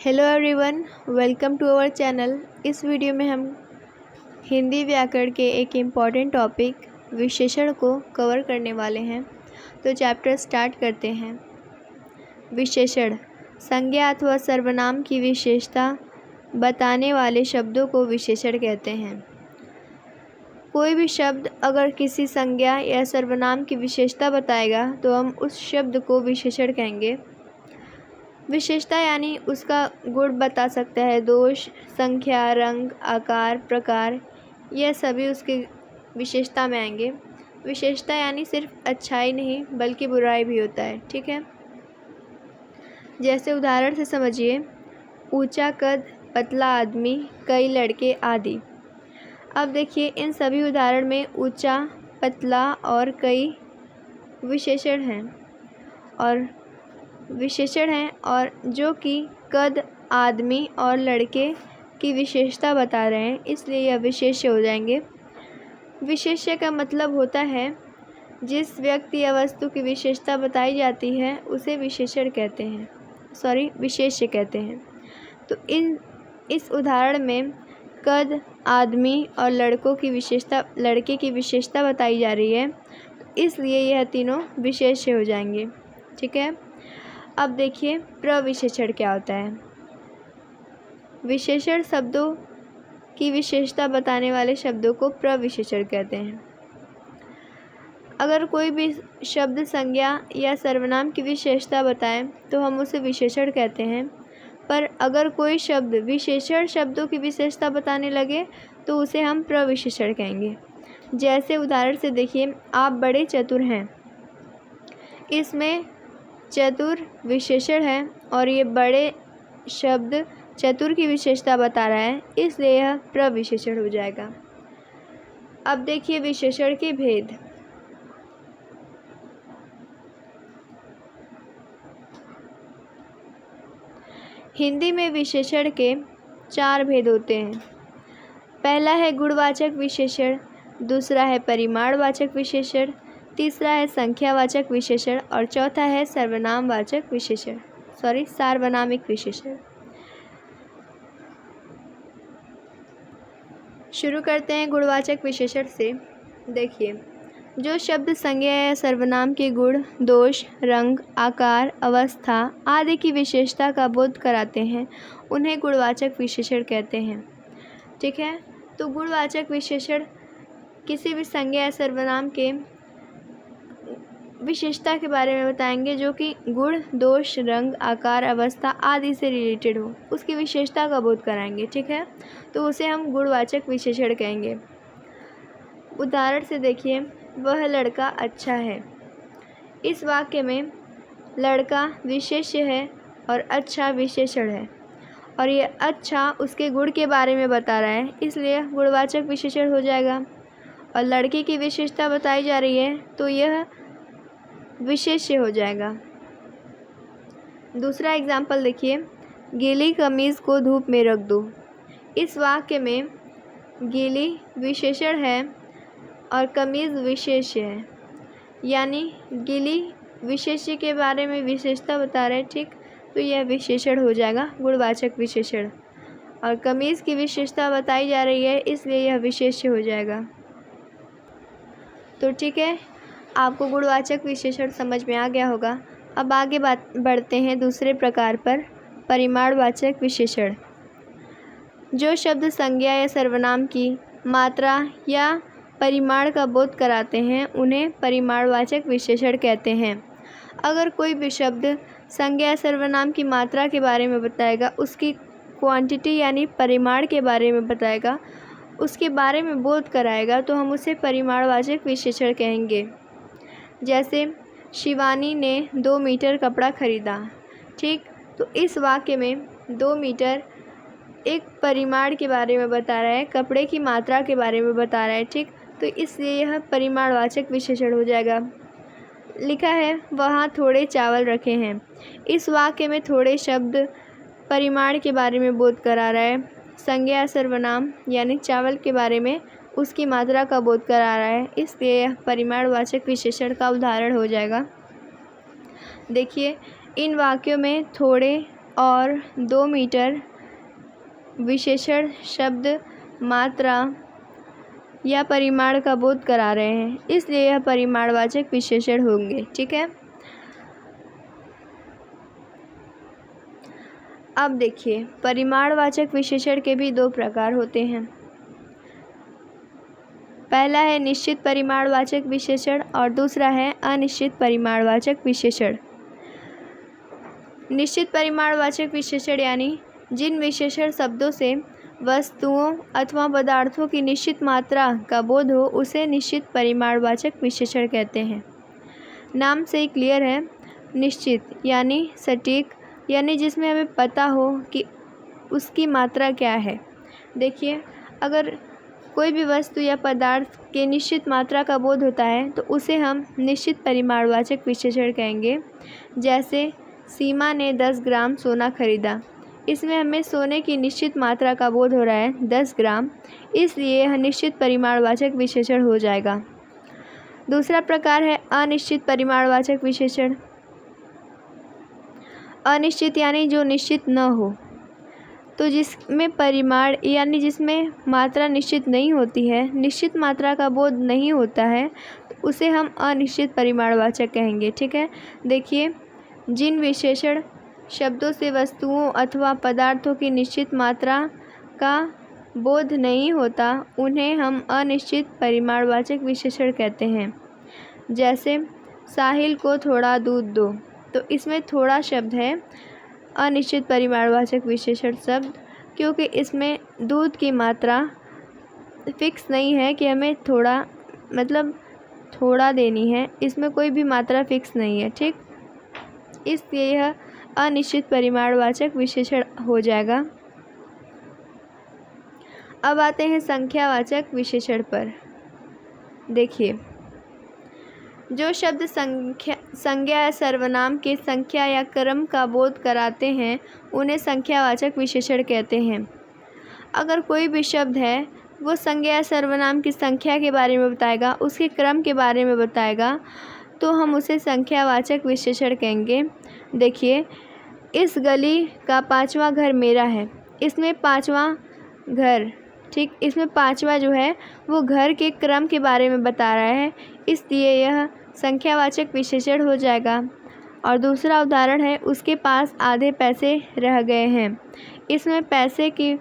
Hello everyone, welcome to our channel. इस video में हम हिंदी व्याकरण के एक इम्पॉर्टेंट टॉपिक विशेषण को कवर करने वाले हैं। तो चैप्टर स्टार्ट करते हैं। विशेषण संज्ञा अथवा सर्वनाम की विशेषता बताने वाले शब्दों को विशेषण कहते हैं। कोई भी शब्द अगर किसी संज्ञा या सर्वनाम की विशेषता बताएगा तो हम उस शब्द को विशेषण कहेंगे। विशेषता यानी उसका गुण बता सकता है। दोष, संख्या, रंग, आकार, प्रकार, यह सभी उसके विशेषता में आएंगे। विशेषता यानी सिर्फ अच्छाई नहीं बल्कि बुराई भी होता है। ठीक है, जैसे उदाहरण से समझिए। ऊंचा कद, पतला आदमी, कई लड़के आदि। अब देखिए, इन सभी उदाहरण में ऊंचा, पतला और कई विशेषण हैं और जो कि कद, आदमी और लड़के की विशेषता बता रहे हैं, इसलिए यह विशेष्य हो जाएंगे। विशेष्य का मतलब होता है जिस व्यक्ति या वस्तु की विशेषता बताई जाती है उसे विशेष्य कहते हैं। तो इस उदाहरण में कद, आदमी और लड़के की विशेषता बताई जा रही है, इसलिए यह तीनों विशेष्य हो जाएंगे। ठीक है, अब देखिए प्रविशेषण क्या होता है। विशेषण शब्दों की विशेषता बताने वाले शब्दों को प्रविशेषण कहते हैं। अगर कोई भी शब्द संज्ञा या सर्वनाम की विशेषता बताए तो हम उसे विशेषण कहते हैं, पर अगर कोई शब्द विशेषण शब्दों की विशेषता बताने लगे तो उसे हम प्रविशेषण कहेंगे। जैसे उदाहरण से देखिए, आप बड़े चतुर हैं। इसमें चतुर विशेषण है और ये बड़े शब्द चतुर की विशेषता बता रहा है, इसलिए यह प्रविशेषण हो जाएगा। अब देखिए विशेषण के भेद। हिंदी में विशेषण के 4 भेद होते हैं। पहला है गुणवाचक विशेषण, दूसरा है परिमाणवाचक विशेषण, तीसरा है संख्यावाचक विशेषण और चौथा है सार्वनामिक विशेषण। शुरू करते हैं गुणवाचक विशेषण से। देखिए, जो शब्द संज्ञा या सर्वनाम के गुण, दोष, रंग, आकार, अवस्था आदि की विशेषता का बोध कराते हैं उन्हें गुणवाचक विशेषण कहते हैं। ठीक है, तो गुणवाचक विशेषण किसी भी संज्ञा या सर्वनाम के विशेषता के बारे में बताएंगे जो कि गुण, दोष, रंग, आकार, अवस्था आदि से रिलेटेड हो, उसकी विशेषता का बोध कराएंगे। ठीक है, तो उसे हम गुणवाचक विशेषण कहेंगे। उदाहरण से देखिए, वह लड़का अच्छा है। इस वाक्य में लड़का विशेष्य है और अच्छा विशेषण है और ये अच्छा उसके गुण के बारे में बता रहा है, इसलिए गुणवाचक विशेषण हो जाएगा। और लड़के की विशेषता बताई जा रही है तो यह विशेष्य हो जाएगा। दूसरा एग्जाम्पल देखिए, गीली कमीज़ को धूप में रख दो। इस वाक्य में गीली विशेषण है और कमीज़ विशेष्य है, यानी गीली विशेष्य के बारे में विशेषता बता रहे हैं। ठीक, तो यह विशेषण हो जाएगा गुणवाचक विशेषण, और कमीज़ की विशेषता बताई जा रही है इसलिए यह विशेष्य हो जाएगा। तो ठीक है, आपको गुणवाचक विशेषण समझ में आ गया होगा। अब आगे बढ़ते हैं दूसरे प्रकार पर, परिमाणवाचक विशेषण। जो शब्द संज्ञा या सर्वनाम की मात्रा या परिमाण का बोध कराते हैं उन्हें परिमाणवाचक विशेषण कहते हैं। अगर कोई भी शब्द संज्ञा या सर्वनाम की मात्रा के बारे में बताएगा, उसकी क्वांटिटी यानी परिमाण के बारे में बताएगा, उसके बारे में बोध कराएगा, तो हम उसे परिमाणवाचक विशेषण कहेंगे। जैसे शिवानी ने 2 मीटर कपड़ा खरीदा। ठीक, तो इस वाक्य में 2 मीटर एक परिमाण के बारे में बता रहा है, कपड़े की मात्रा के बारे में बता रहा है। ठीक, तो इसलिए यह परिमाणवाचक विशेषण हो जाएगा। लिखा है वहाँ थोड़े चावल रखे हैं। इस वाक्य में थोड़े शब्द परिमाण के बारे में बोध करा रहा है, संज्ञा सर्वनाम यानी चावल के बारे में उसकी मात्रा का बोध करा रहा है, इसलिए यह परिमाणवाचक विशेषण का उदाहरण हो जाएगा। देखिए, इन वाक्यों में थोड़े और 2 मीटर विशेषण शब्द मात्रा या परिमाण का बोध करा रहे हैं, इसलिए यह परिमाणवाचक विशेषण होंगे। ठीक है, अब देखिए परिमाणवाचक विशेषण के भी 2 प्रकार होते हैं। पहला है निश्चित परिमाणवाचक विशेषण और दूसरा है अनिश्चित परिमाणवाचक विशेषण। निश्चित परिमाणवाचक विशेषण यानी जिन विशेषण शब्दों से वस्तुओं अथवा पदार्थों की निश्चित मात्रा का बोध हो उसे निश्चित परिमाणवाचक विशेषण कहते हैं। नाम से ही क्लियर है, निश्चित यानी सटीक, यानी जिसमें हमें पता हो कि उसकी मात्रा क्या है। देखिए अगर कोई भी वस्तु या पदार्थ के निश्चित मात्रा का बोध होता है तो उसे हम निश्चित परिमाणवाचक विशेषण कहेंगे। जैसे सीमा ने 10 ग्राम सोना खरीदा, इसमें हमें सोने की निश्चित मात्रा का बोध हो रहा है 10 ग्राम, इसलिए यह निश्चित परिमाणवाचक विशेषण हो जाएगा। दूसरा प्रकार है अनिश्चित परिमाणवाचक विशेषण। अनिश्चित यानी जो निश्चित न हो, तो जिसमें परिमाण यानी जिसमें मात्रा निश्चित नहीं होती है, निश्चित मात्रा का बोध नहीं होता है, तो उसे हम अनिश्चित परिमाणवाचक कहेंगे। ठीक है, देखिए जिन विशेषण शब्दों से वस्तुओं अथवा पदार्थों की निश्चित मात्रा का बोध नहीं होता उन्हें हम अनिश्चित परिमाणवाचक विशेषण कहते हैं। जैसे साहिल को थोड़ा दूध दो, तो इसमें थोड़ा शब्द है अनिश्चित परिमाणवाचक विशेषण शब्द, क्योंकि इसमें दूध की मात्रा फिक्स नहीं है कि हमें थोड़ा मतलब थोड़ा देनी है, इसमें कोई भी मात्रा फिक्स नहीं है। ठीक, इसलिए यह अनिश्चित परिमाणवाचक विशेषण हो जाएगा। अब आते हैं संख्यावाचक विशेषण पर। देखिए जो शब्द संज्ञा या सर्वनाम के संख्या या क्रम का बोध कराते हैं उन्हें संख्यावाचक विशेषण कहते हैं। अगर कोई भी शब्द है वो संज्ञा या सर्वनाम की संख्या के बारे में बताएगा, उसके क्रम के बारे में बताएगा, तो हम उसे संख्यावाचक विशेषण कहेंगे। देखिए इस गली का 5वां घर मेरा है, इसमें 5वां घर, ठीक, इसमें 5वां जो है वो घर के क्रम के बारे में बता रहा है, इसलिए यह संख्यावाचक विशेषण हो जाएगा। और दूसरा उदाहरण है उसके पास आधे पैसे रह गए हैं, इसमें पैसे की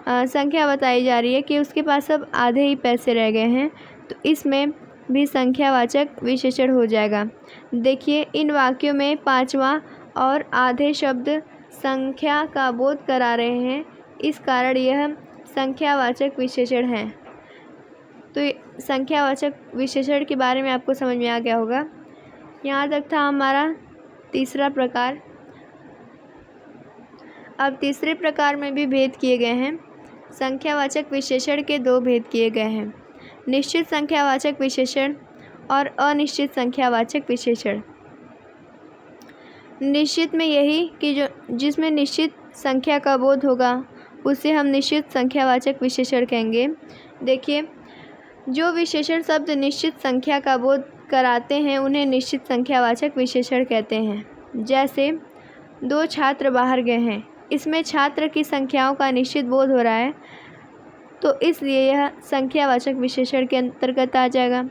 संख्या बताई जा रही है कि उसके पास अब आधे ही पैसे रह गए हैं, तो इसमें भी संख्यावाचक विशेषण हो जाएगा। देखिए इन वाक्यों में 5वां और आधे शब्द संख्या का बोध करा रहे हैं, इस कारण यह संख्यावाचक विशेषण हैं। तो संख्यावाचक विशेषण के बारे में आपको समझ में आ गया होगा। यहाँ तक था हमारा तीसरा प्रकार। अब तीसरे प्रकार में भी भेद किए गए हैं। संख्यावाचक विशेषण के 2 भेद किए गए हैं, निश्चित संख्यावाचक विशेषण और अनिश्चित संख्यावाचक विशेषण। निश्चित में यही कि जो जिसमें निश्चित संख्या का बोध होगा उसे हम निश्चित संख्यावाचक विशेषण कहेंगे। देखिए जो विशेषण शब्द निश्चित संख्या का बोध कराते हैं उन्हें निश्चित संख्यावाचक विशेषण कहते हैं। जैसे 2 छात्र बाहर गए हैं, इसमें छात्र की संख्याओं का निश्चित बोध हो रहा है, तो इसलिए यह संख्यावाचक विशेषण के अंतर्गत आ जाएगा।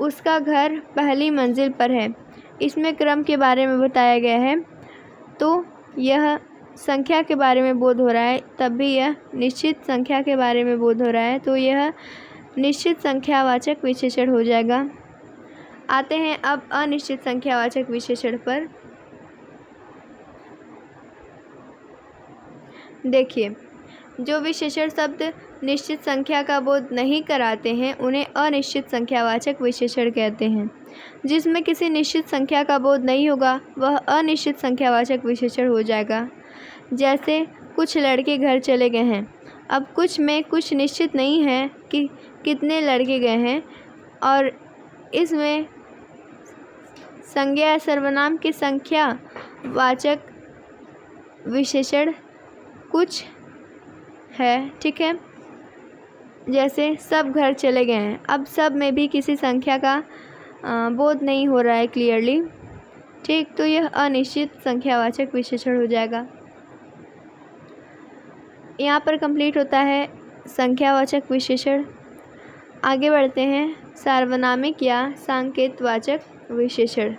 उसका घर पहली मंजिल पर है, इसमें क्रम के बारे में बताया गया है, तो यह संख्या के बारे में बोध हो रहा है, तब भी यह निश्चित संख्या के बारे में बोध हो रहा है, तो यह निश्चित संख्यावाचक विशेषण हो जाएगा। आते हैं अब अनिश्चित संख्यावाचक विशेषण पर। देखिए जो विशेषण शब्द निश्चित संख्या का बोध नहीं कराते हैं उन्हें अनिश्चित संख्यावाचक विशेषण कहते हैं। जिसमें किसी निश्चित संख्या का बोध नहीं होगा वह अनिश्चित संख्यावाचक विशेषण हो जाएगा। जैसे कुछ लड़के घर चले गए हैं, अब कुछ में कुछ निश्चित नहीं है कि कितने लड़के गए हैं, और इसमें संज्ञा या सर्वनाम की संख्यावाचक विशेषण कुछ है। ठीक है, जैसे सब घर चले गए हैं, अब सब में भी किसी संख्या का बोध नहीं हो रहा है क्लियरली, ठीक, तो यह अनिश्चित संख्यावाचक विशेषण हो जाएगा। यहाँ पर कंप्लीट होता है संख्यावाचक विशेषण। आगे बढ़ते हैं सार्वनामिक या संकेतवाचक विशेषण।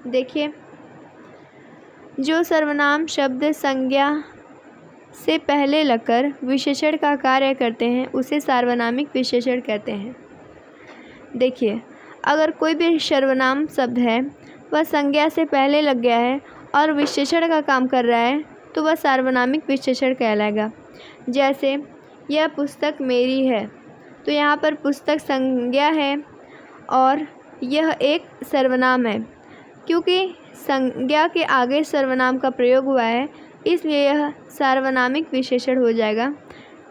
देखिए, जो सर्वनाम शब्द संज्ञा से पहले लगकर विशेषण का कार्य करते हैं उसे सार्वनामिक विशेषण कहते हैं। देखिए, अगर कोई भी सर्वनाम शब्द है वह संज्ञा से पहले लग गया है और विशेषण का काम कर रहा है तो वह सार्वनामिक विशेषण कहलाएगा। जैसे यह पुस्तक मेरी है, तो यहाँ पर पुस्तक संज्ञा है और यह एक सर्वनाम है। क्योंकि संज्ञा के आगे सर्वनाम का प्रयोग हुआ है इसलिए यह सार्वनामिक विशेषण हो जाएगा।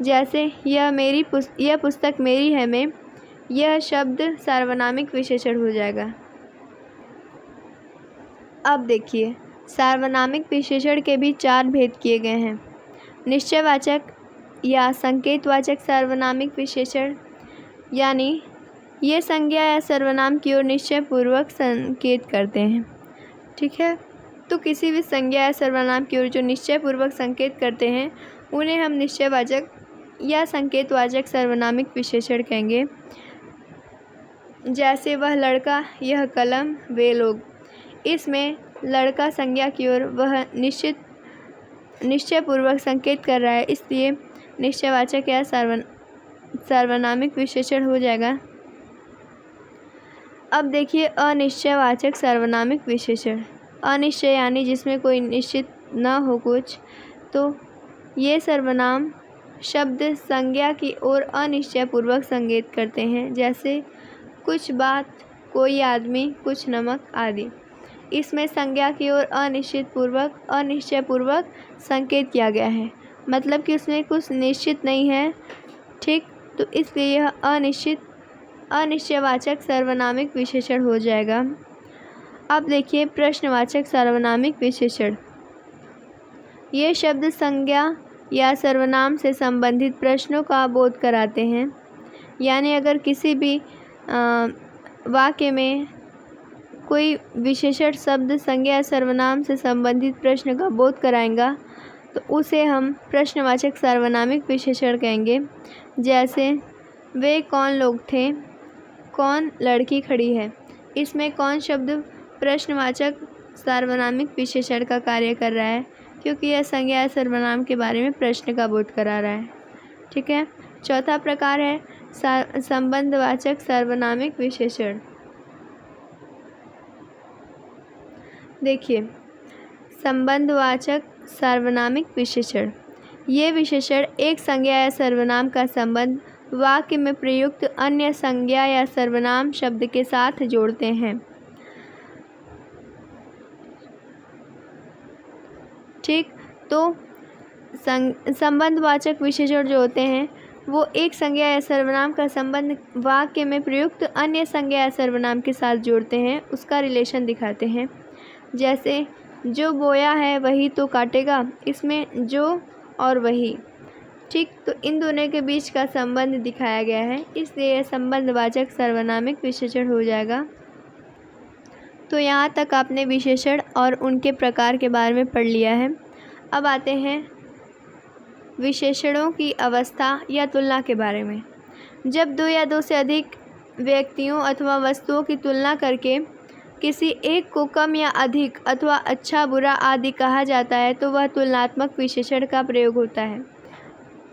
जैसे यह पुस्तक मेरी है में यह शब्द सार्वनामिक विशेषण हो जाएगा। अब देखिए, सार्वनामिक विशेषण के भी 4 भेद किए गए हैं। निश्चयवाचक या संकेतवाचक सार्वनामिक विशेषण, यानी ये संज्ञा या सर्वनाम की ओर निश्चयपूर्वक संकेत करते हैं। ठीक है, तो किसी भी संज्ञा या सर्वनाम की ओर जो निश्चयपूर्वक संकेत करते हैं उन्हें हम निश्चयवाचक या संकेतवाचक सार्वनामिक विशेषण कहेंगे। जैसे वह लड़का, यह कलम, वे लोग। इसमें लड़का संज्ञा की ओर वह निश्चयपूर्वक संकेत कर रहा है इसलिए निश्चयवाचक या सार्वनामिक विशेषण हो जाएगा। अब देखिए अनिश्चयवाचक सार्वनामिक विशेषण। अनिश्चय यानी जिसमें कोई निश्चित न हो कुछ, तो ये सर्वनाम शब्द संज्ञा की ओर अनिश्चयपूर्वक संकेत करते हैं। जैसे कुछ बात, कोई आदमी, कुछ नमक आदि। इसमें संज्ञा की ओर अनिश्चयपूर्वक संकेत किया गया है, मतलब कि उसमें कुछ निश्चित नहीं है। ठीक, तो इसलिए यह अनिश्चयवाचक सार्वनामिक विशेषण हो जाएगा। अब देखिए प्रश्नवाचक सार्वनामिक विशेषण। ये शब्द संज्ञा या सर्वनाम से संबंधित प्रश्नों का बोध कराते हैं। यानी अगर किसी भी वाक्य में कोई विशेषण शब्द संज्ञा या सर्वनाम से संबंधित प्रश्न का बोध कराएगा तो उसे हम प्रश्नवाचक सार्वनामिक विशेषण कहेंगे। जैसे वे कौन लोग थे, कौन लड़की खड़ी है। इसमें कौन शब्द प्रश्नवाचक सार्वनामिक विशेषण का कार्य कर रहा है क्योंकि यह संज्ञा या सर्वनाम के बारे में प्रश्न का बोध करा रहा है। ठीक है, चौथा प्रकार है संबंधवाचक सार्वनामिक विशेषण। देखिए, संबंधवाचक सार्वनामिक विशेषण, ये विशेषण एक संज्ञा या सर्वनाम का संबंध वाक्य में प्रयुक्त अन्य संज्ञा या सर्वनाम शब्द के साथ जोड़ते हैं। ठीक, तो संबंधवाचक विशेषण जो होते हैं वो एक संज्ञा या सर्वनाम का संबंध वाक्य में प्रयुक्त अन्य संज्ञा या सर्वनाम के साथ जोड़ते हैं, उसका रिलेशन दिखाते हैं। जैसे जो बोया है वही तो काटेगा, इसमें जो और वही। ठीक, तो इन दोनों के बीच का संबंध दिखाया गया है, इसलिए यह संबंधवाचक सार्वनामिक विशेषण हो जाएगा। तो यहाँ तक आपने विशेषण और उनके प्रकार के बारे में पढ़ लिया है। अब आते हैं विशेषणों की अवस्था या तुलना के बारे में। जब दो या दो से अधिक व्यक्तियों अथवा वस्तुओं की तुलना करके किसी एक को कम या अधिक अथवा अच्छा बुरा आदि कहा जाता है तो वह तुलनात्मक विशेषण का प्रयोग होता है।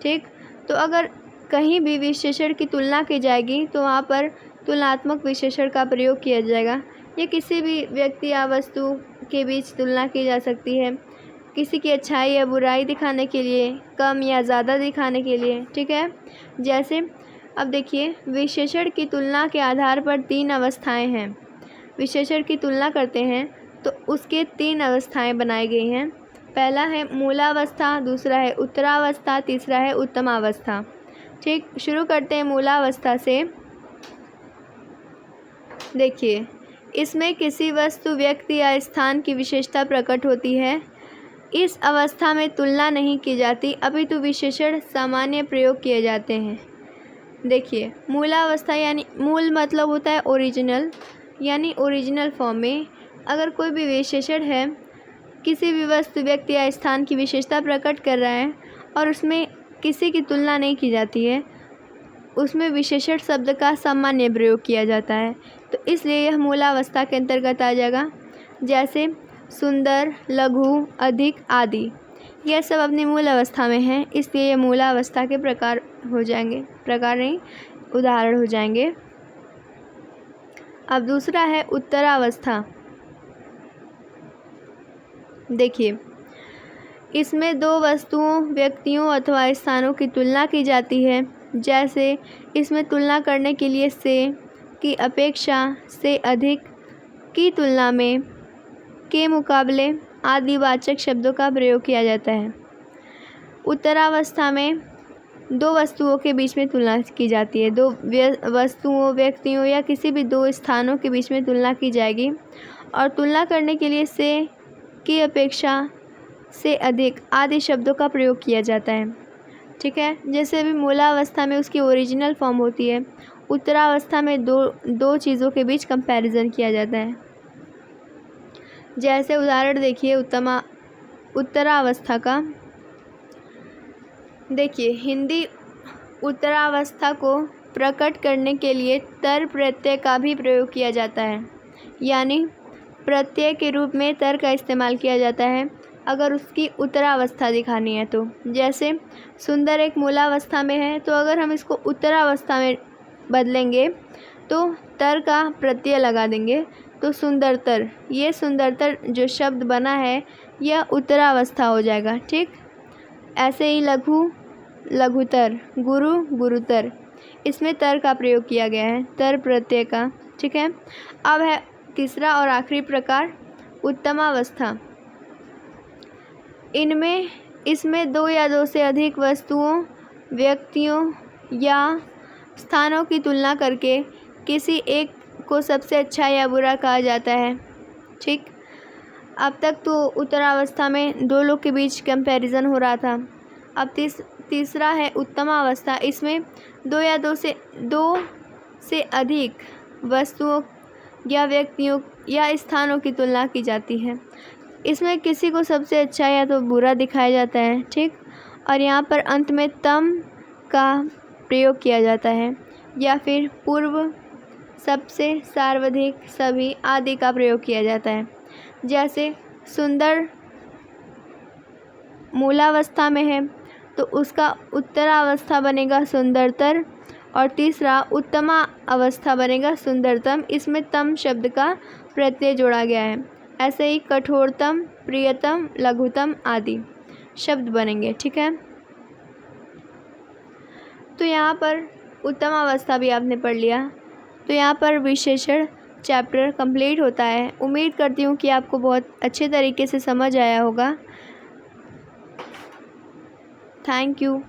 ठीक, तो अगर कहीं भी विशेषण की तुलना की जाएगी तो वहाँ पर तुलनात्मक विशेषण का प्रयोग किया जाएगा। ये किसी भी व्यक्ति या वस्तु के बीच तुलना की जा सकती है, किसी की अच्छाई या बुराई दिखाने के लिए, कम या ज़्यादा दिखाने के लिए। ठीक है, जैसे अब देखिए विशेषण की तुलना के आधार पर 3 अवस्थाएं हैं। विशेषण की तुलना करते हैं तो उसके 3 अवस्थाएं बनाई गई हैं। पहला है मूलावस्था, दूसरा है उत्तरावस्था, तीसरा है उत्तमावस्था। ठीक, शुरू करते हैं मूलावस्था से। देखिए, इसमें किसी वस्तु, व्यक्ति या स्थान की विशेषता प्रकट होती है। इस अवस्था में तुलना नहीं की जाती, अपितु विशेषण सामान्य प्रयोग किए जाते हैं। देखिए, मूलावस्था यानी मूल मतलब होता है ओरिजिनल, यानी ओरिजिनल फॉर्म में अगर कोई भी विशेषण है, किसी भी वस्तु, व्यक्ति या स्थान की विशेषता प्रकट कर रहा है और उसमें किसी की तुलना नहीं की जाती है, उसमें विशेषण शब्द का सामान्य प्रयोग किया जाता है, तो इसलिए यह मूलावस्था के अंतर्गत आ जाएगा। जैसे सुंदर, लघु, अधिक आदि, यह सब अपनी मूल अवस्था में हैं, इसलिए ये मूलावस्था के प्रकार हो जाएंगे, प्रकार नहीं, उदाहरण हो जाएंगे। अब दूसरा है उत्तरावस्था। देखिए, इसमें दो वस्तुओं, व्यक्तियों अथवा स्थानों की तुलना की जाती है। जैसे इसमें तुलना करने के लिए से, की अपेक्षा, से अधिक, की तुलना में, के मुकाबले आदि वाचक शब्दों का प्रयोग किया जाता है। उत्तरावस्था में दो वस्तुओं के बीच में तुलना की जाती है, दो वस्तुओं, व्यक्तियों या किसी भी दो स्थानों के बीच में तुलना की जाएगी और तुलना करने के लिए से, की अपेक्षा, से अधिक आदि शब्दों का प्रयोग किया जाता है। ठीक है, जैसे अभी मूलावस्था में उसकी ओरिजिनल फॉर्म होती है, उत्तरावस्था में दो चीज़ों के बीच कंपैरिजन किया जाता है। जैसे उदाहरण देखिए उत्तरावस्था का। देखिए, हिंदी उत्तरावस्था को प्रकट करने के लिए तर प्रत्यय का भी प्रयोग किया जाता है, यानी प्रत्यय के रूप में तर का इस्तेमाल किया जाता है अगर उसकी उत्तरावस्था दिखानी है तो। जैसे सुंदर एक मूलावस्था में है, तो अगर हम इसको उत्तरावस्था में बदलेंगे तो तर का प्रत्यय लगा देंगे तो सुंदरतर, ये सुंदरतर जो शब्द बना है यह उत्तरावस्था हो जाएगा। ठीक, ऐसे ही लघु, लघुतर, गुरु, गुरुतर, इसमें तर का प्रयोग किया गया है, तर प्रत्यय का। ठीक है, अब है तीसरा और आखिरी प्रकार उत्तमावस्था। इसमें दो या दो से अधिक वस्तुओं, व्यक्तियों या स्थानों की तुलना करके किसी एक को सबसे अच्छा या बुरा कहा जाता है। ठीक, अब तक तो उत्तरावस्था में दो लोग के बीच कंपैरिजन हो रहा था। अब तीसरा है उत्तमावस्था। इसमें दो से अधिक वस्तुओं या व्यक्तियों या स्थानों की तुलना की जाती है। इसमें किसी को सबसे अच्छा या तो बुरा दिखाया जाता है। ठीक, और यहाँ पर अंत में तम का प्रयोग किया जाता है या फिर पूर्व, सबसे, सर्वाधिक, सभी आदि का प्रयोग किया जाता है। जैसे सुंदर मूलावस्था में है तो उसका उत्तरावस्था बनेगा सुंदरतर और तीसरा उत्तमा अवस्था बनेगा सुंदरतम। इसमें तम शब्द का प्रत्यय जोड़ा गया है। ऐसे ही कठोरतम, प्रियतम, लघुतम आदि शब्द बनेंगे। ठीक है, तो यहाँ पर उत्तमावस्था भी आपने पढ़ लिया, तो यहाँ पर विशेषण चैप्टर कंप्लीट होता है। उम्मीद करती हूँ कि आपको बहुत अच्छे तरीके से समझ आया होगा। Thank you.